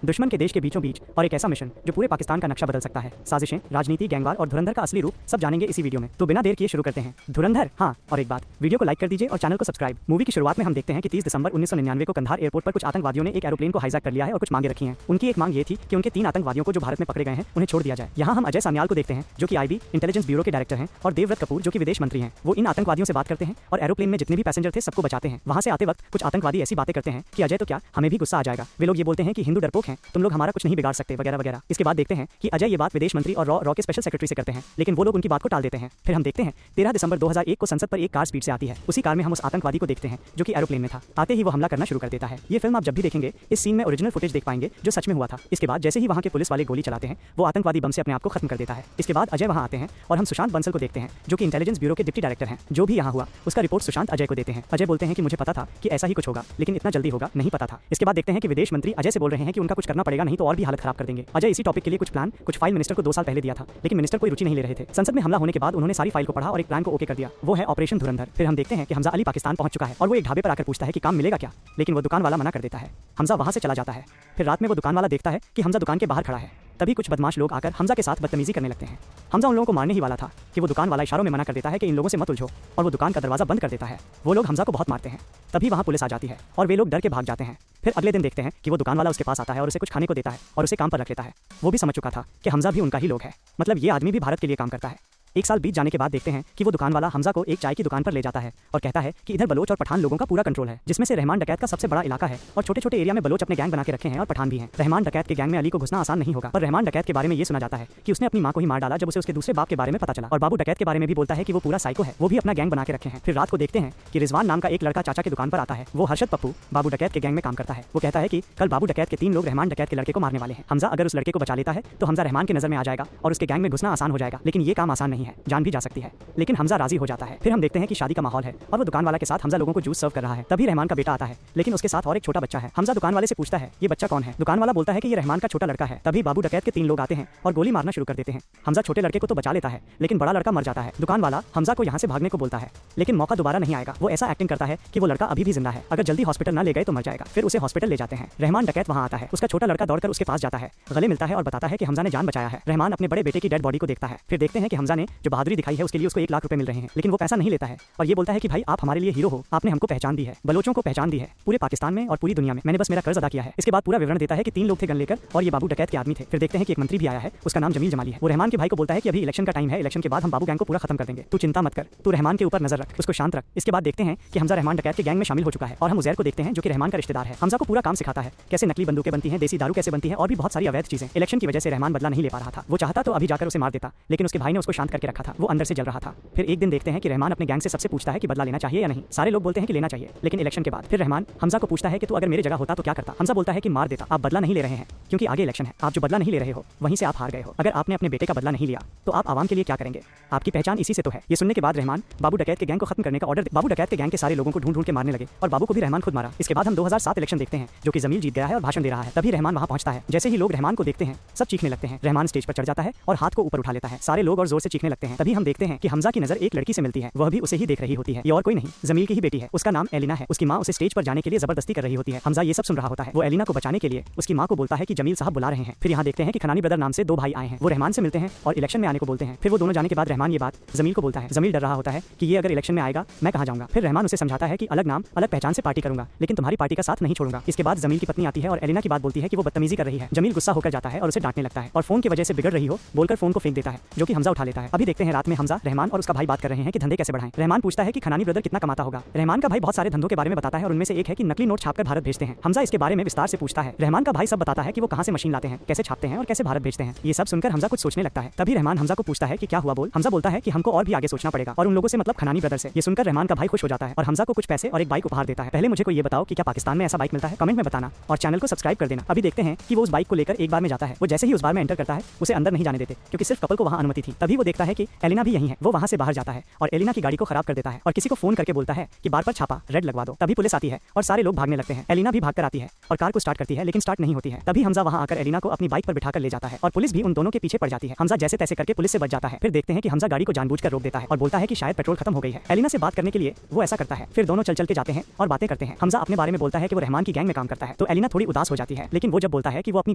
दुश्मन के देश के बीचों बीच और एक ऐसा मिशन जो पूरे पाकिस्तान का नक्शा बदल सकता है। साजिशें, राजनीति, गैंगवार और धुरंधर का असली रूप सब जानेंगे इसी वीडियो में। तो बिना देर किए शुरू करते हैं। धुरंधर, हाँ, और एक बात, वीडियो को लाइक कर दीजिए और चैनल को सब्सक्राइब। मूवी की शुरुआत में हम देखते हैं कि 30 दिसंबर 1999 को कंधार एयरपोर्ट पर कुछ आतंकवादियों ने एक एरोप्लेन को हाईजैक कर लिया है और कुछ मांगे रखी हैं। उनकी एक मांग ये थी कि उनके 3 आतंकवादियों को जो भारत में पकड़े गए हैं उन्हें छोड़ दिया जाए। यहाँ हम अजय सान्याल को देखते हैं जो कि IB इंटेलिजेंस ब्यूरो के डायरेक्टर हैं, और देवव्रत कपूर जो कि विदेश मंत्री हैं। वो इन आतंकवादियों से बात करते हैं और एरोप्लेन में जितने भी पैसेंजर थे सबको बचाते हैं। वहाँ से आते वक्त कुछ आतंकवादी ऐसी बातें करते हैं कि अजय तो क्या, हमें भी गुस्सा आ जाएगा। वे लोग ये बोलते हैं कि हिंदू डरपोक हैं, तुम लोग हमारा कुछ नहीं बिगाड़ सकते, वगैरह वगैरह। इसके बाद देखते हैं कि अजय ये बात विदेश मंत्री और रॉ के स्पेशल सेक्रेटरी से करते हैं, लेकिन वो लोग उनकी बात को टाल देते हैं। फिर हम देखते हैं 13 दिसंबर 2001 को संसद पर एक कार स्पीड से आती है। उसी कार में हम उस आतंकवादी को देखते हैं जो कि एरोप्लेन में था। आते ही वो हमला करना शुरू कर देता है। ये फिल्म आप जब भी देखेंगे इस सीन में ओरिजिनल फुटेज देख पाएंगे जो सच में हुआ था। इसके बाद जैसे ही वहाँ के पुलिस वाले गोली चलाते हैं वो आतंकवादी बम से अपने आप को खत्म कर देता है। इसके बाद अजय वहाँ आते हैं और हम सुशांत बंसल को देखते हैं जो कि इंटेलिजेंस ब्यूरो के डिप्टी डायरेक्टर हैं। जो भी यहाँ हुआ उसका रिपोर्ट सुशांत अजय को देते हैं। अजय बोलते हैं कि मुझे पता था कि ऐसा ही कुछ होगा, लेकिन इतना जल्दी होगा नहीं पता था। इसके बाद देखते हैं कि विदेश मंत्री अजय से बोल रहे हैं कि उनका कुछ करना पड़ेगा, नहीं तो और भी हालत खराब कर देंगे। अजय इसी टॉपिक के लिए कुछ प्लान कुछ फाइल मिनिस्टर को 2 साल पहले दिया था, लेकिन मिनिस्टर कोई रुचि नहीं ले रहे थे। संसद में हमला होने के बाद उन्होंने सारी फाइल को पढ़ा और एक प्लान को ओके कर दिया। वो है ऑपरेशन धुरंधर। फिर हम देखते हैं कि हमजा अली पाकिस्तान पहुंच चुका है और वो एक ढाबे पर आकर पूछता है कि काम मिलेगा क्या, लेकिन वो दुकान वाला मना कर देता है। हमजा वहां से चला जाता है। फिर रात में वो दुकान वाला देखता है कि हमजा दुकान के बाहर खड़ा है। तभी कुछ बदमाश लोग आकर हमजा के साथ बदतमीजी करने लगते हैं। हमजा उन लोगों को मारने ही वाला था कि वो दुकान वाला इशारों में मना कर देता है कि इन लोगों से मत उलझो, और वो दुकान का दरवाजा बंद कर देता है। वो लोग हमजा को बहुत मारते हैं। तभी वहाँ पुलिस आ जाती है और वे लोग डर के भाग जाते हैं। फिर अगले दिन देखते हैं कि वो दुकान वाला उसके पास आता है और उसे कुछ खाने को देता है और उसे काम पर रख लेता है। वो भी समझ चुका था कि हमजा भी उनका ही लोग है, मतलब ये आदमी भी भारत के लिए काम करता है। 1 साल बीत जाने के बाद देखते हैं कि वो दुकान वाला हमजा को एक चाय की दुकान पर ले जाता है और कहता है कि इधर बलोच और पठान लोगों का पूरा कंट्रोल है, जिसमें से रहमान डकैत का सबसे बड़ा इलाका है और छोटे छोटे एरिया में बलोच अपने गैंग बना के रखे हैं और पठान भी हैं। रहमान डकैत के गैंग में अली को घुसना आसान नहीं होगा, पर रहमान डकैत के बारे में ये सुना जाता है कि उसने अपनी मां को ही मार डाला जब उसे उसके दूसरे बाप के बारे में पता चला। और बाबू डकैत के बारे में भी बोलता है कि वो पूरा साइको है, वो भी अपना गैंग बना के रखे हैं। फिर रात को देखते हैं कि रिजवान नाम का एक लड़का चाचा की दुकान पर आता है। वो हर्षद पप्पू बाबू डकैत के गैंग में काम करता है। वो कहता है कि कल बाबू डकैत के 3 लोग रहमान डकैत के लड़के को मारने वाले हैं। हमजा अगर उस लड़के को बचा लेता है तो हमजा रहमान की नजर में आ जाएगा और उसके गैंग में घुसना आसान हो जाएगा, लेकिन ये काम आसान नहीं है, जान भी जा सकती है। लेकिन हमजा राजी हो जाता है। फिर हम देखते हैं कि शादी का माहौल है और वो दुकान वाला के साथ हमजा लोगों को जूस सर्व कर रहा है। तभी रहमान का बेटा आता है, लेकिन उसके साथ और एक छोटा बच्चा है। हमजा दुकान वाले से पूछता है ये बच्चा कौन है। दुकान वाला बोलता है कि ये रहमान का छोटा लड़का है। तभी बाबू डकैत के 3 लोग आते हैं और गोली मारना शुरू कर देते हैं। हमजा छोटे लड़के को तो बचा लेता है, लेकिन बड़ा लड़का मर जाता है। दुकान वाला हमजा को यहाँ से भागने को बोलता है, लेकिन मौका दोबारा नहीं आएगा। वो ऐसा एक्टिंग करता है कि वो लड़का अभी भी जिंदा है, अगर जल्दी हॉस्पिटल न ले गए तो मर जाएगा। फिर उसे हॉस्पिटल ले जाते हैं। रहमान डकैत वहाँ आता है। उसका छोटा लड़का दौड़कर उसके पास जाता है, गले मिलता है और बताता है कि हमजा ने जान बचाया है। रहमान अपने बड़े बेटे की डेड बॉडी को देखता है। फिर देखते हैं कि हमजा ने जो बहादुरी दिखाई है उसके लिए उसको 1 लाख रुपए मिल रहे हैं, लेकिन वो पैसा नहीं लेता है और ये बोलता है कि भाई आप हमारे लिए हीरो हो, आपने हमको पहचान दी है, बलोचों को पहचान दी है, पूरे पाकिस्तान में और पूरी दुनिया में, मैंने बस मेरा कर्ज अदा किया है। इसके बाद पूरा विवरण देता है कि 3 लोग थे गन लेकर और ये बाबू डकैत के आदमी थे। फिर देखते हैं कि एक मंत्री भी आया है, उसका नाम जमील जमाली है। वो रहमान के भाई को बोलता है कि अभी इलेक्शन का टाइम है, इलेक्शन के बाद हम बाबू गैंग को पूरा खत्म कर देंगे, तू चिंता मत कर, तू रहमान के ऊपर नजर रख, उसको शांत रख। इसके बाद देखते हैं कि हमजा रहमान डकैत के गैंग में शामिल हो चुका है और हम उजैर को देखते हैं जो कि रहमान का रिश्तेदार है। हमजा को पूरा काम सिखाता है, कैसे नकली बंदूकें बनती हैं, देसी दारू कैसे बनती है और भी बहुत सारी अवैध चीजें। इलेक्शन की वजह से रहमान बदला नहीं ले पा रहा था। वो चाहता तो अभी जाकर उसे मार देता, लेकिन उसके भाई ने उसको शांत करके रखा था। वो अंदर से जल रहा था। फिर एक दिन देखते हैं कि रहमान अपने गैंग से सबसे पूछता है कि बदला लेना चाहिए या नहीं। सारे लोग बोलते हैं कि लेना चाहिए, लेकिन इलेक्शन के बाद फिर रहमान हमजा को पूछता है कि तू अगर मेरी जगह होता तो क्या करता। हमजा बोलता है कि मार देता। आप बदला नहीं ले रहे हैं क्योंकि आगे इलेक्शन है, आप जो बदला नहीं ले रहे हो वहीं से आप हार गए हो। अगर आपने अपने बेटे का बदला नहीं लिया तो आप आवाम के लिए क्या करेंगे, आपकी पहचान इसी से तो है। ये सुनने के बाद रहमान बाबू डकैत के गैंग को खत्म करने का ऑर्डर, बाबू डकैत के गैंग के सारे लोगों को ढूंढ के मारने लगे और बाबू को भी रहमान खुद मारा। इसके बाद हम 2007 इलेक्शन देखते हैं जो कि जमील जीत गया है और भाषण दे रहा है। तभी रहमान वहां पहुंचता है। जैसे ही लोग रहमान को देखते हैं सब चीखने लगते हैं। रहमान स्टेज पर चढ़ जाता है और हाथ को ऊपर उठा लेता है। सारे लोग और जोर से चीखने लगते हैं। तभी हम देखते हैं कि हमजा की नजर एक लड़की से मिलती है, वह भी उसे ही देख रही होती है। ये और कोई नहीं, जमील की ही बेटी है। उसका नाम एलिना है। उसकी माँ उसे स्टेज पर जाने के लिए जबरदस्ती कर रही होती है। हमजा ये सब सुन रहा होता है। वो एलिना को बचाने के लिए उसकी माँ को बोलता है कि जमील साहब बुला रहे हैं। फिर यहाँ देखते हैं कि खनानी ब्रदर नाम से 2 भाई आए हैं। वो रहमान से मिलते हैं और इलेक्शन में आने को बोलते हैं। फिर वो दोनों जाने के बाद रहमान ये बात जमील को बोलता है। जमील डर रहा होता है कि ये अगर इलेक्शन में आएगा मैं कहाँ जाऊंगा। फिर रहमान उसे समझाता है कि अलग नाम अलग पहचान से पार्टी करूंगा, लेकिन तुम्हारी पार्टी का साथ नहीं छोड़ूंगा। इसके बाद जमील की पत्नी आती है और एलिना की बात बोलती है कि वो बदतमीजी कर रही है। जमील गुस्सा होकर जाता है और उसे डांटने लगता है और फोन की वजह से बिगड़ रही हो बोलकर फोन को फेंक देता है, जो कि हमजा उठा लेता है। अभी देखते हैं रात में हमजा, रहमान और उसका भाई बात कर रहे हैं कि धंधे कैसे बढ़ाएं। रहमान पूछता है कि खनानी ब्रदर कितना कमाता होगा। रहमान का भाई बहुत सारे धंधों के बारे में बताता है और उनमें से एक है कि नकली नोट छापकर भारत भेजते हैं। हमजा इसके बारे में विस्तार से पूछता है। रहमान का भाई सब बताता है कि वो कहां से मशीन लाते हैं, कैसे छापते हैं और कैसे भारत भेजते हैं। ये सब सुनकर हमजा कुछ सोचने लगता है। तभी रहमान हमजा को पूछता है कि क्या हुआ बोल। हमजा बोलता है कि हमको और भी आगे सोचना पड़ेगा और उन लोगों से मतलब खनानी ब्रदर से। ये सुनकर रहमान का भाई खुश हो जाता है और हमजा को कुछ पैसे और एक बाइक उपहार देता है। पहले मुझे कोई ये बताओ कि क्या पाकिस्तान में ऐसा बाइक मिलता है, कमेंट में बताना और चैनल को सब्सक्राइब कर देना। अभी देखते हैं कि वो उस बाइक को लेकर एक बार में जाता है। वो जैसे ही उस बार में एंटर करता है उसे अंदर नहीं जाने देते क्योंकि सिर्फ कपल को वहां अनुमति थी। तभी वो देखता है है कि एलिना भी यहीं है। वो वहाँ से बाहर जाता है और एलिना की गाड़ी को खराब कर देता है और किसी को फोन करके बोलता है कि बार पर छापा रेड लगवा दो। तभी पुलिस आती है और सारे लोग भागने लगते हैं। एलिना भी भागकर आती है और कार को स्टार्ट करती है, लेकिन स्टार्ट नहीं होती है। तभी हमजा वहाँ आकर एलिना को अपनी बाइक पर बिठाकर ले जाता है और पुलिस भी उन दोनों के पीछे पड़ जाती है। हमजा जैसे तैसे करके पुलिस से बच जाता है। फिर देखते हैं कि हमजा गाड़ी को जानबूझकर रोक देता है और बोलता है कि शायद पेट्रोल खत्म हो गई है। एलिना से बात करने के लिए वो ऐसा करता है। फिर दोनों चल के जाते हैं और बातें करते हैं। हमजा अपने बारे में बोलता है कि वो रहमान की गैंग में काम करता है। तो एलिना थोड़ी उदास हो जाती है, लेकिन वो जब बोलता है कि वो अपनी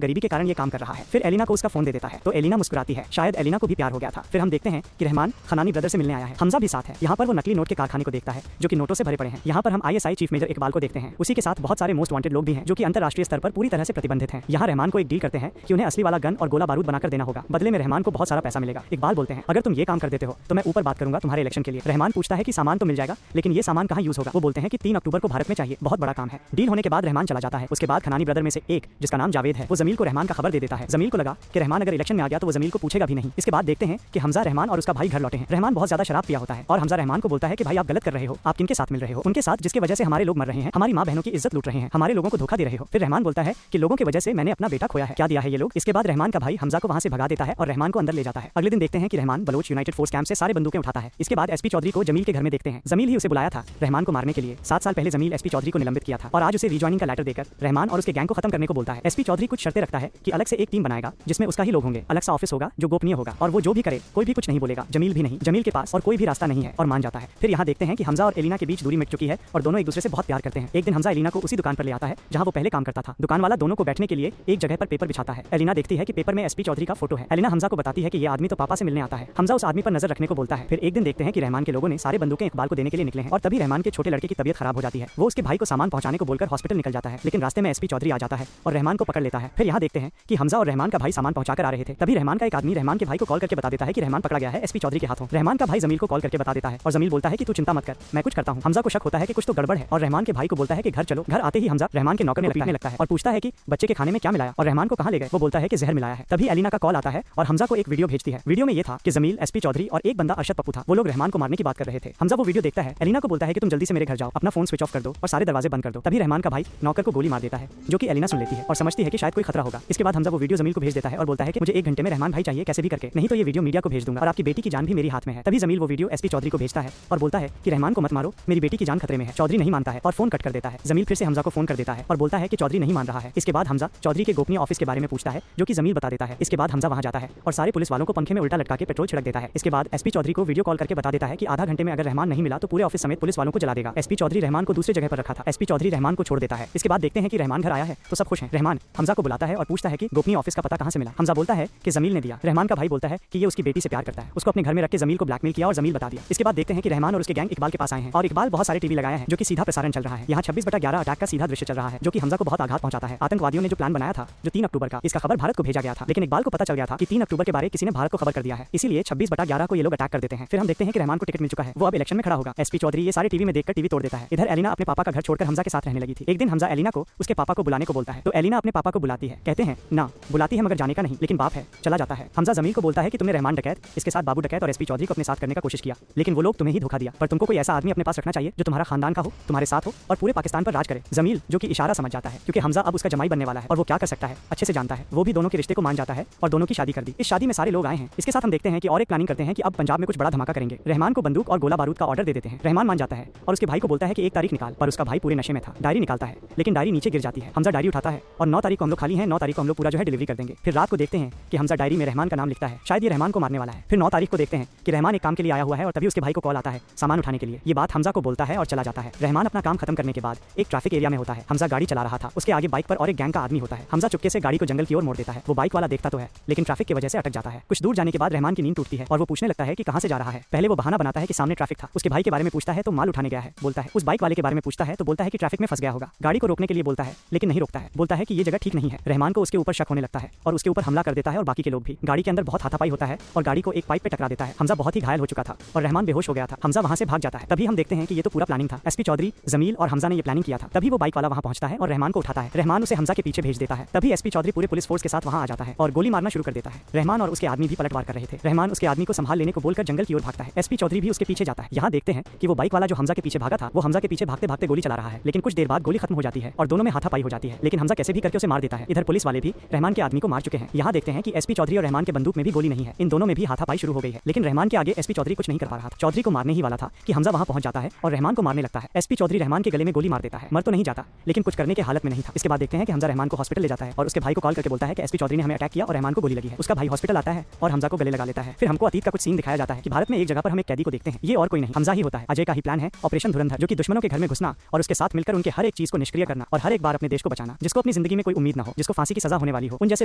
गरीबी के कारण ये काम कर रहा है, फिर एलिना को उसका फोन दे देता है। तो एलिना मुस्कुराती है, शायद एलिना को भी प्यार हो गया था। फिर हम देखते हैं कि रहमान खनानी ब्रदर से मिलने आया है। हमजा भी साथ है। यहाँ पर वो नकली नोट के कारखाने को देखता है जो कि नोटों से भरे पड़े हैं। यहाँ पर हम ISI चीफ मेजर इकबाल को देखते हैं। उसी के साथ बहुत सारे मोस्ट वांटेड लोग भी हैं जो कि अंतर्राष्ट्रीय स्तर पर पूरी तरह से प्रतिबंधित हैं। यहाँ रहमान को एक डील करते हैं कि उन्हें असली वाला गन और गोला बारूद बनाकर देना होगा। बदले में रहमान को बहुत सारा पैसा मिलेगा। इकबाल बोलते हैं, अगर तुम ये काम कर देते हो तो मैं ऊपर बात करूंगा तुम्हारे इलेक्शन के लिए। रहमान पूछता है कि सामान तो मिल जाएगा, लेकिन ये सामान कहाँ यूज होगा। वो बोलते हैं कि 3 अक्टूबर को भारत में चाहिए, बहुत बड़ा काम है। डील होने के बाद रहमान चला जाता है। उसके बाद खनानी ब्रदर में से एक, जिसका नाम जावेद है, वो जमील को रहमान का खबर दे देता है। जमील को लगा कि रहमान अगर इलेक्शन में आ गया तो वो जमील को पूछेगा भी नहीं। इसके बाद देखते हैं कि हमजा, रहमान और उसका भाई घर लौटे हैं। रहमान बहुत ज्यादा शराब पिया होता है और हमजा रहमान को बोलता है कि भाई आप गलत कर रहे हो, आप किनके साथ मिल रहे हो, उनके साथ जिसकी वजह से हमारे लोग मर रहे हैं, हमारी माँ बहनों की इज्जत लूट रहे हैं, हमारे लोगों को धोखा दे रहे हो। फिर रहमान बोलता है कि लोगों की वजह से मैंने अपना बेटा खोया है, क्या दिया है ये लोग। इसके बाद रहमान का भाई हमजा को वहां से भगा देता है और रहमान को अंदर ले जाता है। अगले दिन देखते हैं कि Rahman Baloch united force camp से सारे बंदूकें उठाता है। इसके बाद SP चौधरी को जमील के घर में देखते हैं। जमील ही उसे बुलाया था रहमान को मारने के लिए। 7 साल पहले जमील SP चौधरी को निलंबित किया था और आज उसे रिज्वाइनिंग का लेटर देकर रहमान और उसके गैंग को खत्म करने को बोलता है। SP चौधरी कुछ शर्तें रखता है कि अलग से एक टीम बनाएगा जिसमें उसका ही लोग होंगे, अलग सा ऑफिस होगा जो गोपनीय होगा और वो जो भी करे कोई भी कुछ नहीं बोलेगा, जमील भी नहीं। जमील के पास और कोई भी रास्ता नहीं है और मान जाता है। फिर यहाँ देखते हैं कि हमजा और एलिना के बीच दूरी मिट चुकी है और दोनों एक दूसरे से बहुत प्यार करते हैं। एक दिन हमजा एलिना को उसी दुकान पर ले आता है जहाँ वो पहले काम करता था। दुकान वाला दोनों को बैठने के लिए एक जगह पर पेपर बिछाता है। एलिना देखती है कि पेपर में SP चौधरी का फोटो है। एलिना हमजा को बताती है कि ये आदमी तो पापा से मिलने आता है। हमजा उस आदमी पर नजर रखने को बोलता है। फिर एक दिन देखते हैं कि रहमान के लोगों ने सारे बंदूकें इकबाल को देने के लिए निकले हैं और तभी रहमान के छोटे लड़के की तबीयत खराब हो जाती है। वो उसके भाई को सामान पहुंचाने को बोलकर हॉस्पिटल निकल जाता है, लेकिन रास्ते में SP चौधरी आ जाता है और रहमान को पकड़ लेता है। फिर यहाँ देखते हैं कि हमजा और रहमान का भाई सामान पहुंचाकर आ रहे थे। तभी रहमान का एक आदमी रहमान के भाई को कॉल करके बता देता है कि रहमान पकड़ा गया है SP चौधरी के हाथों। रहमान का भाई जमील को कॉल करके बता देता है और जमील बोलता है कि तू चिंता मत कर, मैं कुछ करता हूँ। हमजा को शक होता है कि कुछ तो गड़बड़ है और रहमान के भाई को बोलता है कि घर चलो। घर आते ही हमजा रहमान के नौकर को पीटने लगता है और पूछता है कि बच्चे के खाने में क्या मिलाया और रहमान को कहाँ ले गए। वो बोलता है कि जहर मिलाया है। तभी एलिना का कॉल आता है और हमजा को एक वीडियो भेजती है। वीडियो में ये था कि जमील, SP चौधरी और एक बंदा अरशद पप्पू था, वो लोग रहमान को मारने की बात कर रहे थे। हमजा वो वीडियो देखता है। एलिना को बोलता है कि तुम जल्दी से मेरे घर जाओ, अपना फोन स्विच ऑफ कर दो और सारे दरवाजे बंद कर दो। तभी रहमान का भाई नौकर को गोली मार देता है, जो कि एलिना सुन लेती है और समझती है कि शायद कोई खतरा होगा। इसके बाद हमजा वो वीडियो जमील को भेज देता है और बोलता है कि मुझे 1 घंटे में रहमान भाई चाहिए कैसे भी करके, नहीं तो ये वीडियो मीडिया को भेज दूंगा और आपकी बेटी की जान भी मेरी हाथ में है। तभी जमील वो वीडियो SP चौधरी को भेजता है और बोलता है कि रहमान को मत मारो, मेरी बेटी की जान खतरे में है। चौधरी नहीं मानता है और फोन कट कर देता है। जमील फिर से हमजा को फोन कर देता है और बोलता है कि चौधरी नहीं मान रहा है। इसके बाद हमजा चौधरी के गोपनीय ऑफिस के बारे में पूछता है, जो कि जमील बता देता है। इसके बाद हमजा वहां जाता है और सारे पुलिस वालों को पंखे में उल्टा लटका के पेट्रोल छिड़क देता है। इसके बाद SP चौधरी को वीडियो कॉल करके बता देता है कि आधा घंटे में अगर रहमान नहीं मिला तो पूरे ऑफिस समेत पुलिस वालों को जला देगा। SP चौधरी रहमान को दूसरी जगह पर रखा था। SP चौधरी रहमान को छोड़ देता है। इसके बाद देखते हैं कि रहमान घर आया है तो सब खुश हैं। रहमान हमजा को बुलाता है और पूछता है कि गोपनीय ऑफिस का पता कहाँ से मिला। हमजा बोलता है कि जमील ने दिया। रहमान का भाई बोलता है कि ये उसकी बेटी से प्यार करता है, उसको अपने घर में रख के जमील को ब्लैकमेल किया और जमील बता दिया। इसके बाद देखते हैं कि रहमान और उसके गैंग इकबाल के पास आए हैं और इकबाल बहुत सारे टीवी लगाया है जो कि सीधा प्रसारण चल रहा है। यहाँ 26/11 अटैक का सीधा दृश्य चल रहा है जो कि हमजा को बहुत आघात पहुंचाता है। आतंकवादियों ने जो प्लान बनाया था जो 3 अक्टूबर का, इसका खबर भारत को भेजा गया था, लेकिन इकबाल को पता चल गया था कि 3 अक्टूबर के बारे किसी ने भारत को खबर कर दिया है, इसीलिए 26/11 को ये लोग अटैक कर देते हैं। फिर हम देखते हैं कि रहमान को टिकट मिल चुका है, वो अब इलेक्शन में खड़ा होगा। SP चौधरी ये सारे टीवी में देखकर टीवी तोड़ देता है। इधर एलिना अपने पापा का घर छोड़कर हमजा के साथ रहने लगी थी। एक दिन हमजा एलिना को उसके पापा को बुलाने को बोलता है तो एलिना अपने पापा को बुलाती है। कहते हैं ना, बुलाती है मगर जाने का नहीं, लेकिन बाप है, चला जाता है। हमजा जमील को बोलता है कि तुमने रहमान डकैत, इसके साथ बाबू डकैत और SP चौधरी को अपने साथ करने का कोशिश किया, लेकिन वो लोग तुम्हें ही धोखा दिया। पर तुमको कोई ऐसा आदमी अपने पास रखना चाहिए जो तुम्हारा खानदान का हो, तुम्हारे साथ हो और पूरे पाकिस्तान पर राज करे। जमील जो कि इशारा समझ जाता है क्योंकि हमजा अब उसका जमाई बनने वाला है और वो क्या कर सकता है अच्छे से जानता है। वो भी दोनों के रिश्ते को मान जाता है और दोनों की शादी कर दी। इस शादी में सारे लोग आए हैं। इसके साथ हम देखते हैं कि और एक प्लानिंग करते हैं कि अब पंजाब में कुछ बड़ा धमाका करेंगे। रहमान को बंदूक और गोला बारूद का ऑर्डर दे देते हैं। रहमान मान जाता है और उसके भाई को बोलता है कि 1 तारीख निकाल, पर उसका भाई पूरे नशे में था। डायरी निकालता है लेकिन डायरी नीचे गिर जाती है। हमजा डायरी उठाता है और 9 तारीख को हम लोग खाली हैं, 9 तारीख को हम लोग पूरा जो है डिलीवरी कर देंगे। फिर रात को देखते हैं कि हमजा डायरी में रहमान का नाम लिखता है, शायद ये रहमान को मारने वाला है। फिर 9 तारीख को देखते हैं कि रहमान एक काम के लिए आया हुआ है और तभी उसके भाई को कॉल आता है सामान उठाने के लिए। ये बात हमजा को बोलता है और चला जाता है। रहमान अपना काम खत्म करने के बाद एक ट्रैफिक एरिया में होता है। हमजा गाड़ी चला रहा था, उसके आगे बाइक पर और एक गैंग का आदमी होता है। हमजा चुपके से गाड़ी को जंगल की ओर मोड़ देता है। वो बाइक वाला देखता तो है लेकिन ट्रैफिक की वजह से अटक जाता है। कुछ दूर जाने के बाद रहमान की नींद टूटती है और वो पूछने लगता है कि कहां से जा रहा है। पहले वो बहाना बनाता है कि सामने ट्रैफिक था। उसके भाई के बारे में पूछता है तो माल उठाने गया है बोलता है। उस बाइक वाले के बारे में पूछता है तो बोलता है कि ट्रैफिक में फंस गया होगा। गाड़ी को रोकने के लिए बोलता है लेकिन नहीं रोकता है, बोलता है कि ये जगह ठीक नहीं है। रहमान को उसके ऊपर शक होने लगता है और उसके ऊपर हमला कर देता है और बाकी के लोग भी। गाड़ी के अंदर बहुत हाथापाई होता है और गाड़ी को एक पाइप पे टकरा देता है। हमजा बहुत ही घायल हो चुका था और रहमान बेहोश हो गया था। हमजा वहां से भाग जाता है। तभी हम देखते हैं कि ये तो पूरा प्लानिंग था। SP चौधरी, जमील और हमजा ने ये प्लानिंग किया था। तभी वो बाइक वाला वहां पहुंचता है और रहमान को उठाता है। रहमान उसे हमजा के पीछे भेज देता है। तभी SP चौधरी पूरे पुलिस फोर्स के साथ वहां आ जाता है और गोली मारना शुरू कर देता है। रहमान और उसके आदमी भी पलटवार कर रहे थे। रहमान उसके आदमी को संभाल लेने को बोलकर जंगल की ओर भागता है। SP चौधरी भी उसके पीछे जाता है। यहाँ देखते हैं कि वो बाइक वाला जो हमजा के पीछे भागा था वो हमजा के पीछे भागते भागते गोली चला रहा है, लेकिन कुछ देर बाद गोली खत्म हो जाती है और दोनों में हाथापाई हो जाती है, लेकिन हमजा कैसे भी करके उसे मार देता है। इधर पुलिस वाले भी रहमान के आदमी को मार चुके हैं। यहाँ देखते हैं कि SP चौधरी और रहमान के बंदूक में भी गोली नहीं है, इन दोनों में भी हाथापाई हाथापाई शुरू हो गई है, लेकिन रहमान के आगे एसपी चौधरी कुछ नहीं कर पा रहा था। चौधरी को मारने ही वाला था कि हमजा वहां पहुंच जाता है और रहमान को मारने लगता है। एसपी चौधरी रहमान के गले में गोली मार देता है। मर तो नहीं जाता, लेकिन कुछ करने की हालत में नहीं था। इसके बाद देखते हैं कि हमजा रहमान को हॉस्पिटल ले जाता है और उसके भाई को कॉल करके बोलता है कि एसपी चौधरी ने हमें अटैक किया और रहमान को गोली लगी है। उसका भाई हॉस्पिटल आता है और हमजा को गले लगा लेता है। फिर हमको अतीत का कुछ सीन दिखाया जाता है कि भारत में एक जगह पर हम एक कैदी को देखते हैं। ये और कोई नहीं, हमजा ही होता है। अजय का ही प्लान है ऑपरेशन धुरंधर, जो कि दुश्मनों के घर में घुसना और उसके साथ मिलकर उनके हर एक चीज को निष्क्रिय करना और हर एक बार अपने देश को बचाना। जिसको अपनी जिंदगी में कोई उम्मीद ना हो, जिसको फांसी की सजा होने वाली हो, उन जैसे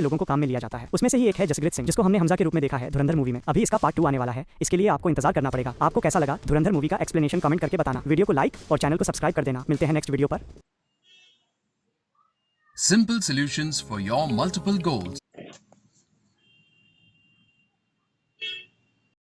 लोगों को काम में लिया जाता है। उसमें से ही एक है जसप्रीत सिंह, जिसको हमने हमजा के रूप में देखा है धुरंधर मूवी में। अभी इसका पार्ट 2 आने वाला है, इसके लिए आपको इंतजार करना पड़ेगा। आपको कैसा लगा धुरंधर मूवी का एक्सप्लेनेशन कमेंट करके बताना। वीडियो को लाइक और चैनल को सब्सक्राइब कर देना। मिलते हैं नेक्स्ट वीडियो पर। Simple solutions for your multiple goals.